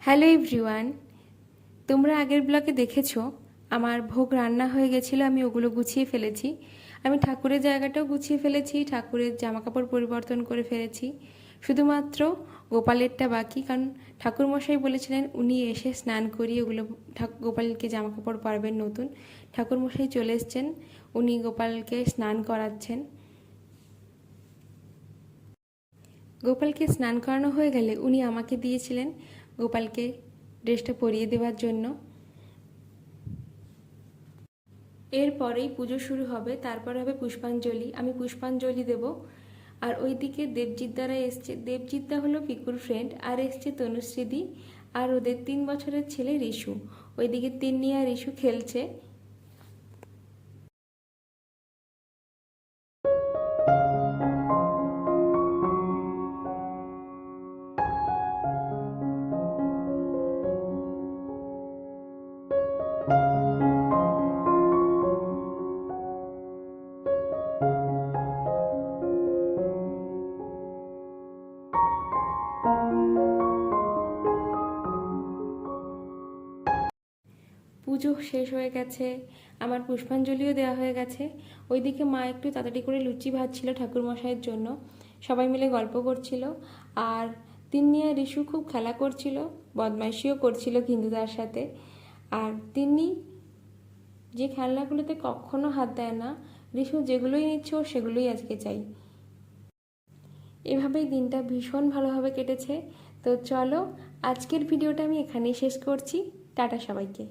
Hello everyone, তোমরা আগের ব্লগে দেখেছো আমার ভোগ রান্না হয়ে গেছিলো। আমি ওগুলো গুছিয়ে ফেলেছি। আমি ঠাকুরের জায়গাটাও গুছিয়ে ফেলেছি, ঠাকুরের জামাকাপড় পরিবর্তন করে ফেলেছি। শুধুমাত্র গোপালেরটা বাকি, কারণ ঠাকুরমশাই বলেছিলেন উনি এসে স্নান করিয়ে ওগুলো গোপালকে জামাকাপড় পরাবেন নতুন। ঠাকুরমশাই চলে এসছেন, উনি গোপালকে স্নান করাচ্ছেন। গোপালকে স্নান করানো হয়ে গেলে উনি আমাকে দিয়েছিলেন গোপালকে ড্রেসটা পরিয়ে দেওয়ার জন্য। এরপরেই পুজো শুরু হবে, তারপরে হবে পুষ্পাঞ্জলি। আমি পুষ্পাঞ্জলি দেব। আর ওইদিকে দেবজিৎদারা এসছে। দেবজিৎদা হলো পিকুর ফ্রেন্ড, আর এসছে তনুশ্রীদি আর ওদের 3 বছরের ছেলে রিশু। ওইদিকে তিন্নি আর রিশু খেলছে। পুজো শেষ হয়ে গেছে, আমার পুষ্পাঞ্জলিও দেওয়া হয়ে গেছে। ওইদিকে মা একটু তাড়াতাড়ি করে লুচি ভাজছিল ঠাকুরমশাইয়ের জন্য। সবাই মিলে গল্প করছিল। আর তিন্নি আর রিশু খুব খেলা করছিল, বদমাইশিও করছিল হিন্দুদার সাথে। আর তিন্নি যে খেলনাগুলোতে কখনো হাত দেয় না, রিশু যেগুলোই নিচ্ছে ও সেগুলোই আজকে চাই। এভাবেই দিনটা ভীষণ ভালোভাবে কেটেছে। তো চলো, আজকের ভিডিওটা আমি এখানেই শেষ করছি। টাটা সবাইকে।